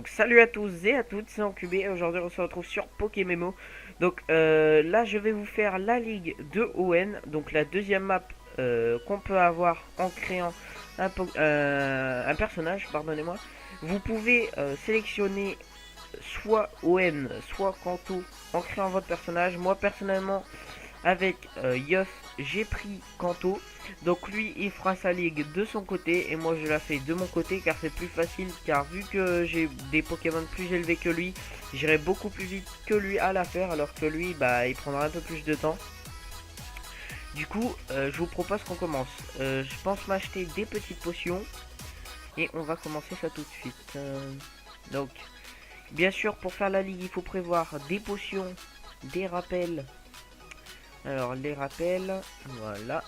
Donc salut à tous et à toutes, c'est Encubé et aujourd'hui on se retrouve sur Pokémemo. Donc là je vais vous faire la ligue de ON, donc la deuxième map qu'on peut avoir en créant un personnage, pardonnez-moi. Vous pouvez sélectionner soit ON, soit Kanto en créant votre personnage. Moi personnellement avec Yoff, j'ai pris Kanto. Donc lui, il fera sa ligue de son côté et moi je la fais de mon côté car c'est plus facile. Car vu que j'ai des Pokémon plus élevés que lui, j'irai beaucoup plus vite que lui à la faire alors que lui, bah, il prendra un peu plus de temps. Du coup, je vous propose qu'on commence. Je pense m'acheter des petites potions et on va commencer ça tout de suite. Donc, bien sûr, pour faire la ligue, il faut prévoir des potions, des rappels. Alors, les rappels, voilà.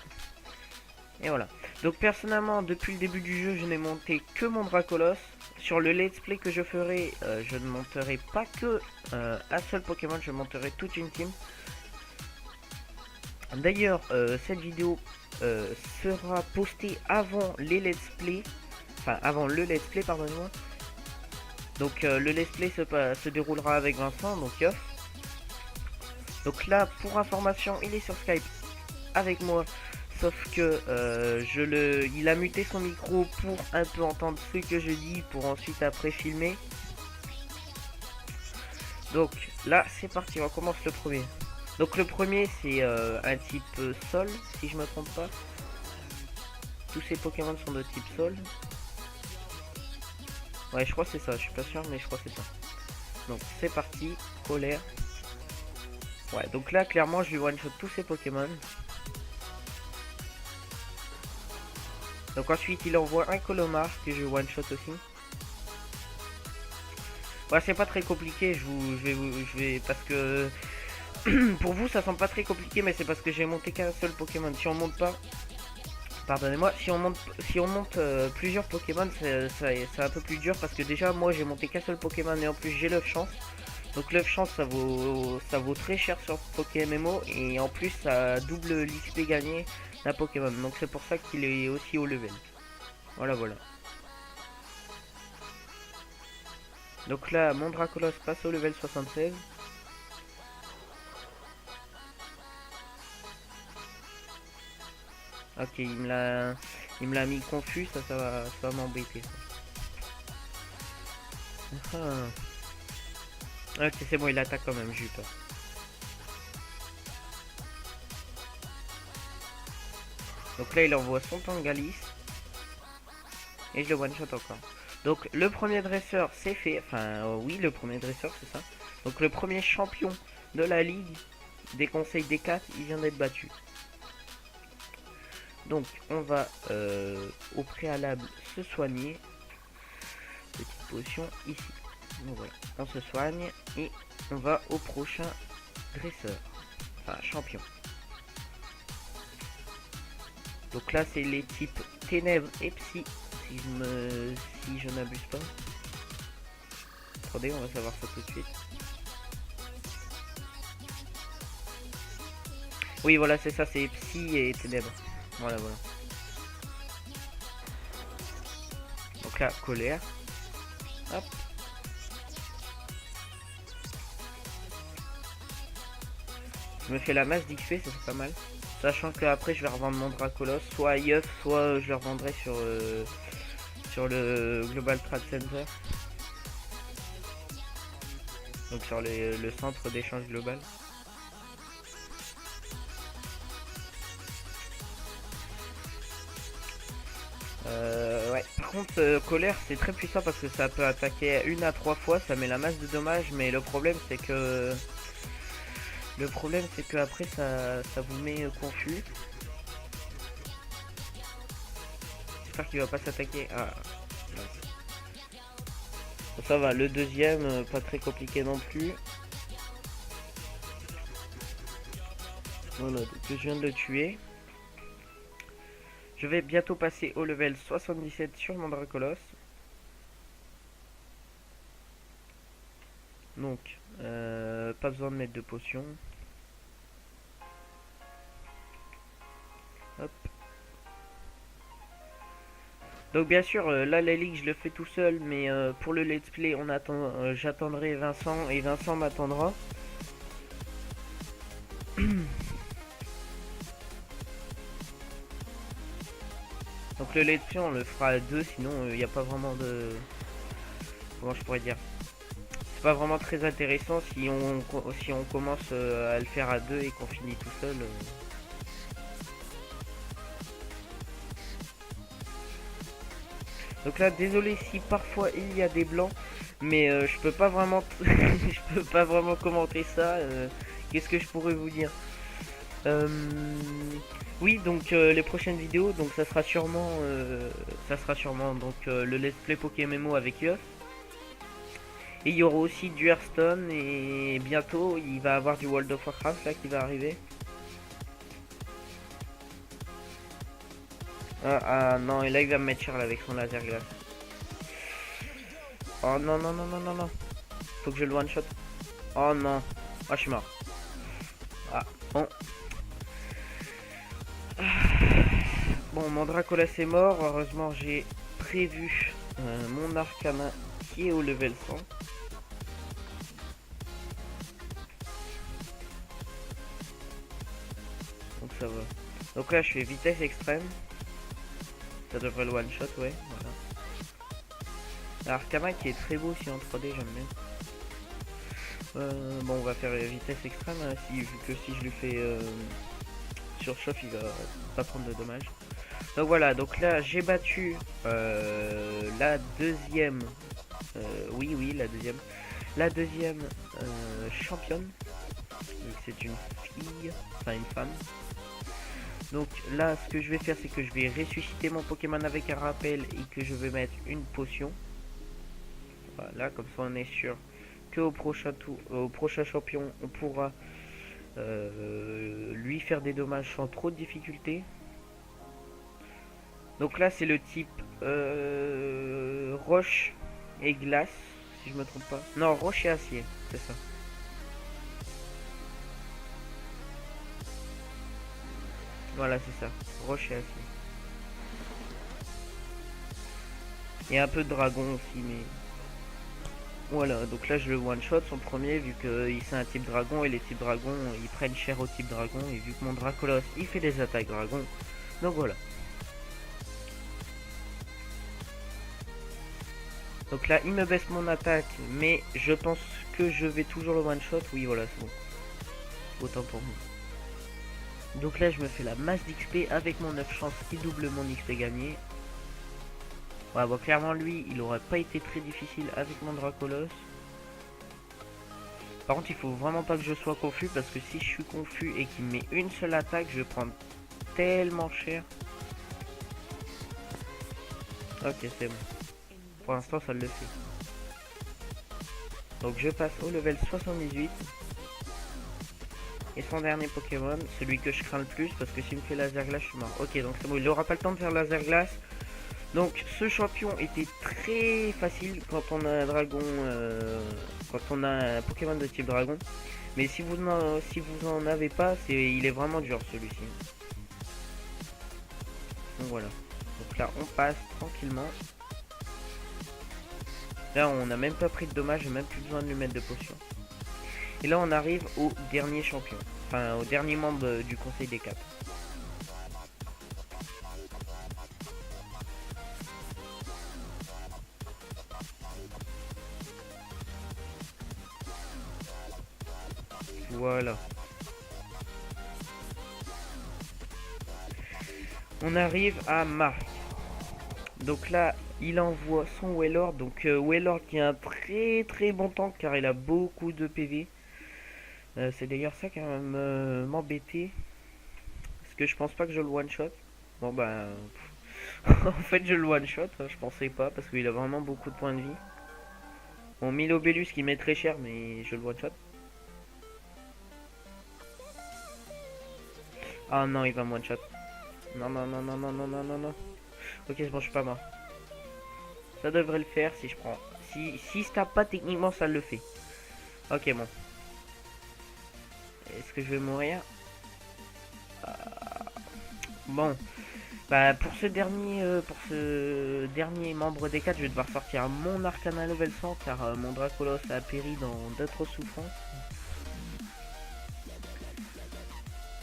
Et voilà. Donc personnellement, depuis le début du jeu, je n'ai monté que mon Dracolos. Sur le let's play que je ferai, je ne monterai pas que un seul Pokémon, je monterai toute une team. D'ailleurs, cette vidéo sera postée avant les let's play. Enfin, avant le let's play, pardonnez-moi. Donc le let's play se déroulera avec Vincent, donc Yoff. Donc là, pour information, il est sur Skype avec moi. Sauf que il a muté son micro pour un peu entendre ce que je dis pour ensuite après filmer. Donc là c'est parti, on commence le premier. Donc le premier c'est un type sol si je me trompe pas. Tous ces Pokémon sont de type sol. Ouais je crois que c'est ça, je suis pas sûr mais je crois que c'est ça. Donc c'est parti, colère. Ouais donc là clairement je vais one shot tous ces Pokémon. Donc ensuite il envoie un Colomar que je one shot aussi. Ouais, c'est pas très compliqué, je vais parce que pour vous ça semble pas très compliqué, mais c'est parce que j'ai monté qu'un seul Pokémon. Si on monte pas, pardonnez-moi, si on monte plusieurs Pokémon, c'est un peu plus dur parce que déjà moi j'ai monté qu'un seul Pokémon et en plus j'ai l'œuf chance. Donc l'œuf chance ça vaut très cher sur Pokémon et en plus ça double l'XP gagné d'un Pokémon. Donc c'est pour ça qu'il est aussi haut level. Voilà voilà. Donc là mon Dracolos passe au level 76. Ok, il me l'a mis confus, ça va m'embêter. Ah. Ok, c'est bon, il attaque quand même, j'ai eu peur. Donc là, il envoie son Tangalis. Et je le one shot encore. Donc le premier dresseur, c'est fait. Enfin, oui, le premier dresseur, c'est ça. Donc le premier champion de la ligue des conseils des 4, il vient d'être battu. Donc on va au préalable se soigner. Petite potion ici. Donc voilà, on se soigne et on va au prochain dresseur. Enfin, champion. Donc là, c'est les types ténèbres et psy, si je n'abuse pas. Attendez, on va savoir ça tout de suite. Oui, voilà, c'est ça, c'est psy et ténèbres. Voilà, voilà. Donc là, colère. Hop. Je me fais la masse d'XP, ça c'est pas mal. Sachant que après je vais revendre mon Dracolos, soit à Yeuf, soit je le revendrai sur le Global Trade Center. Donc sur le centre d'échange global. Ouais, par contre, colère c'est très puissant parce que ça peut attaquer 1 à 3 fois, ça met la masse de dommages, mais le problème c'est que après ça vous met confus. J'espère qu'il va pas s'attaquer. Ah, ça va, le deuxième, pas très compliqué non plus. Voilà, donc je viens de le tuer. Je vais bientôt passer au level 77 sur mon Dracolos. Donc, pas besoin de mettre de potions. Hop. Donc bien sûr, là la ligue je le fais tout seul, mais pour le let's play on attend, j'attendrai Vincent et Vincent m'attendra. Donc le let's play on le fera à deux, sinon il n'y a pas vraiment de... Comment je pourrais dire? C'est pas vraiment très intéressant si on commence à le faire à deux et qu'on finit tout seul. Donc là, désolé si parfois il y a des blancs, mais je peux pas vraiment, je peux pas vraiment commenter ça. Qu'est-ce que je pourrais vous dire? Oui, donc les prochaines vidéos, donc ça sera sûrement donc le let's play Pokémon avec Yoff. Et il y aura aussi du Hearthstone et bientôt il va avoir du World of Warcraft là qui va arriver. Ah non, et là il va me mettre cher là, avec son laser glace. Oh non non non non non non. Faut que je le one shot. Oh non. Ah je suis mort. Ah bon. Bon mon Dracolas est mort. Heureusement j'ai prévu mon Arcana qui est au level 100. Donc ça va. Donc là je fais vitesse extrême. Ça devrait le one shot, ouais, voilà. Arcana qui est très beau aussi en 3D, j'aime bien. Bon, on va faire vitesse extrême, hein, vu que si je lui fais surchauffe, il va pas prendre de dommages. Donc voilà, donc là j'ai battu la deuxième, oui, la deuxième championne. C'est une fille, enfin une femme. Donc là ce que je vais faire c'est que je vais ressusciter mon Pokémon avec un rappel et que je vais mettre une potion. Voilà, comme ça on est sûr que au prochain tour, au prochain champion on pourra lui faire des dommages sans trop de difficulté. Donc là c'est le type roche et glace si je me trompe pas. Non, roche et acier, c'est ça. Voilà, c'est ça. Roche et acier. Il y a un peu de dragon aussi, mais... Voilà, donc là je le one shot son premier, vu que c'est un type dragon, et les types dragons, ils prennent cher au type dragon, et vu que mon Dracolos, il fait des attaques dragon. Donc voilà. Donc là, il me baisse mon attaque, mais je pense que je vais toujours le one shot. Oui, voilà, c'est bon. Autant pour moi. Donc là je me fais la masse d'XP avec mon 9 chance qui double mon XP gagné. Ouais, bon clairement lui il aurait pas été très difficile avec mon Dracolos. Par contre il faut vraiment pas que je sois confus, parce que si je suis confus et qu'il me met une seule attaque, je vais prendre tellement cher. Ok, c'est bon. Pour l'instant ça le fait. Donc je passe au level 78. Et son dernier Pokémon, celui que je crains le plus, parce que s'il me fait laser glace, je suis mort. Ok, donc c'est bon, il aura pas le temps de faire laser glace. Donc ce champion était très facile quand on a un dragon, quand on a un Pokémon de type dragon. Mais si vous en avez pas, il est vraiment dur celui-ci. Donc voilà. Donc là on passe tranquillement. Là on n'a même pas pris de dommages, j'ai même plus besoin de lui mettre de potions. Et là on arrive au dernier champion, enfin au dernier membre du conseil des 4. Voilà. On arrive à Marc. Donc là il envoie son Wailord. Donc Wailord qui a un très bon tank, car il a beaucoup de PV. C'est d'ailleurs ça qui va m'embêter, parce que je pense pas que je le one shot. Bon bah en fait je le one shot, hein, je pensais pas, parce qu'il a vraiment beaucoup de points de vie. Bon, Milobellus qui met très cher, mais je le one shot. Ah non, il va me one shot. Non non non non non non non non non. Ok, c'est bon, je suis pas mort. Ça devrait le faire si je prends. Si se tape pas, techniquement ça le fait. Ok, bon. Est-ce que je vais mourir? Bon. Bah pour ce dernier membre des 4, je vais devoir sortir mon Arcana level 100 car mon Dracolos a péri dans d'autres souffrances.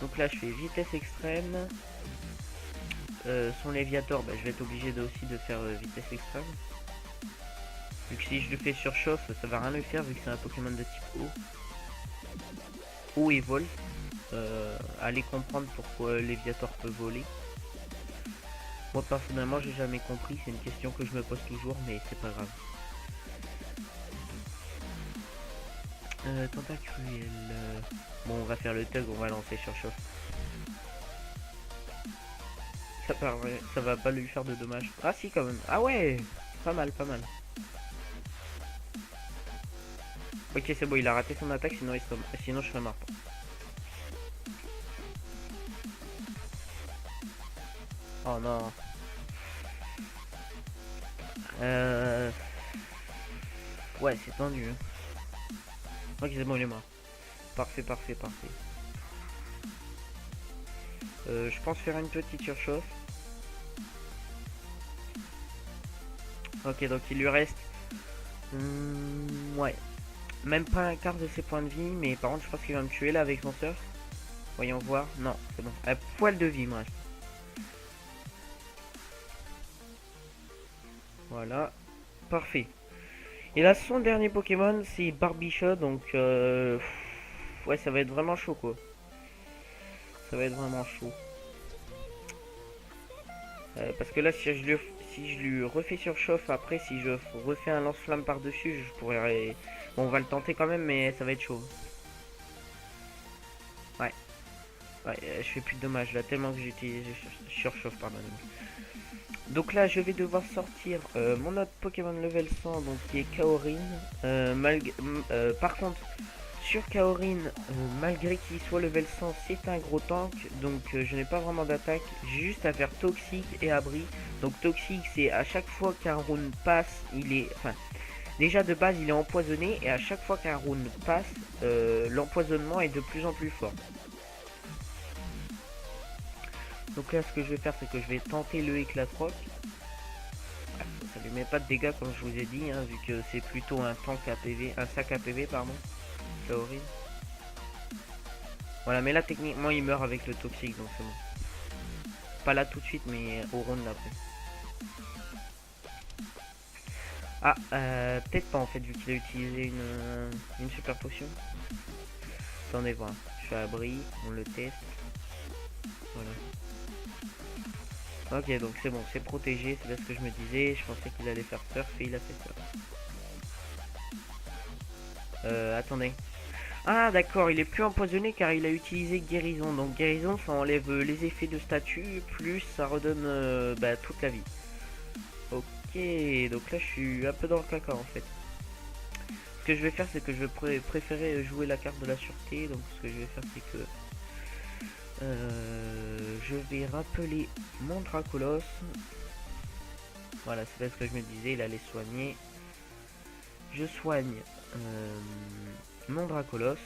Donc là je fais vitesse extrême. Son Léviator, bah, je vais être obligé aussi de faire vitesse extrême. Vu que si je le fais surchauffe, ça va rien lui faire vu que c'est un Pokémon de type eau. Eau et vol. Allez comprendre pourquoi Léviator peut voler. Moi personnellement j'ai jamais compris, c'est une question que je me pose toujours mais c'est pas grave. Tentacruel. Bon on va faire le tug, on va lancer surchauffe. Ça va pas lui faire de dommages. Ah si quand même. Ah ouais. Pas mal, pas mal. Ok c'est bon, il a raté son attaque, sinon je serais mort. Oh non. Ouais c'est tendu. Ok c'est bon il est mort. Parfait, parfait, parfait. Je pense faire une petite surchauffe. Ok donc il lui reste... ouais. Même pas un quart de ses points de vie, mais par contre je pense qu'il va me tuer là avec son surf. Voyons voir. Non, c'est bon. À poil de vie, moi. Voilà. Parfait. Et là, son dernier Pokémon, c'est Barbichon. Donc, ouais, ça va être vraiment chaud, quoi. Ça va être vraiment chaud. Parce que là, si je lui refais surchauffe, après, si je refais un lance-flamme par-dessus, je pourrais... Bon, on va le tenter quand même, mais ça va être chaud. Ouais. Ouais, je fais plus de dommages là, tellement que j'utilise surchauffe, pardon. Donc là, je vais devoir sortir mon autre Pokémon level 100, donc qui est Kaorin. Par contre, sur Kaorin, malgré qu'il soit level 100, c'est un gros tank, donc je n'ai pas vraiment d'attaque. J'ai juste à faire Toxique et Abri. Donc Toxique, c'est à chaque fois qu'un round passe, il est... Enfin, déjà de base, il est empoisonné, et à chaque fois qu'un round passe, l'empoisonnement est de plus en plus fort. Donc là, ce que je vais faire, c'est que je vais tenter le éclat rock. Ça lui met pas de dégâts comme je vous ai dit, hein, vu que c'est plutôt un tank à PV, un sac à PV, pardon. C'est horrible. Voilà, mais là, techniquement, il meurt avec le toxique, donc c'est bon. Pas là tout de suite, mais au round d'après. Ah, peut-être pas en fait, vu qu'il a utilisé une super potion. Attendez voir. Je fais abri, on le teste. Voilà. Ok, donc c'est bon, c'est protégé, c'est là ce que je me disais. Je pensais qu'il allait faire surf et il a fait ça. Attendez. Ah d'accord, il est plus empoisonné car il a utilisé guérison. Donc guérison, ça enlève les effets de statut, plus ça redonne toute la vie. Ok, donc là je suis un peu dans le caca en fait. Ce que je vais faire, c'est que je vais préférer jouer la carte de la sûreté. Donc ce que je vais faire, c'est que... je vais rappeler mon Dracolos. Voilà, c'est ce que je me disais, il allait soigner. Je soigne mon Dracolos.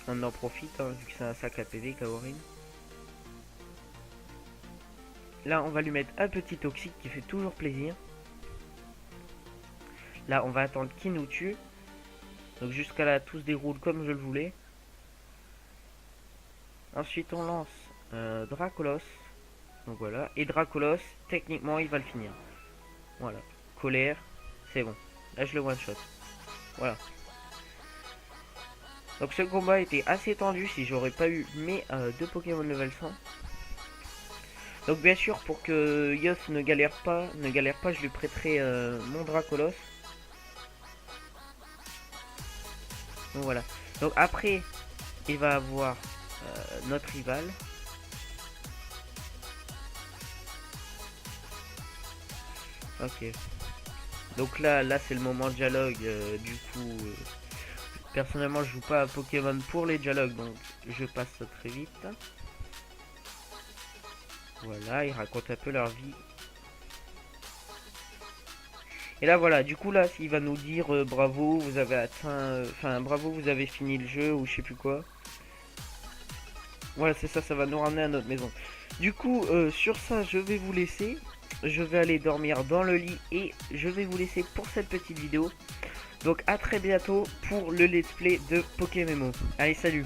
On en profite, hein, vu que c'est un sac à PV, Kaorin. Là, on va lui mettre un petit toxique qui fait toujours plaisir. Là, on va attendre qu'il nous tue. Donc jusqu'à là, tout se déroule comme je le voulais. Ensuite, on lance Dracolos. Donc voilà. Et Dracolos, techniquement, il va le finir. Voilà. Colère, c'est bon. Là, je le one shot. Voilà. Donc ce combat était assez tendu si j'aurais pas eu mes deux Pokémon level 100. Donc bien sûr, pour que Yoff ne galère pas, je lui prêterai mon Dracolos. Donc voilà. Donc après, il va avoir notre rival. Ok. Donc là c'est le moment dialogue. Du coup, personnellement, je joue pas à Pokémon pour les dialogues, donc je passe très vite. Voilà, ils racontent un peu leur vie. Et là voilà, du coup là, il va nous dire bravo, vous avez atteint, enfin bravo, vous avez fini le jeu ou je sais plus quoi. Voilà, c'est ça, ça va nous ramener à notre maison. Du coup, sur ça, je vais vous laisser. Je vais aller dormir dans le lit et je vais vous laisser pour cette petite vidéo. Donc à très bientôt pour le let's play de Pokémon. Allez, salut!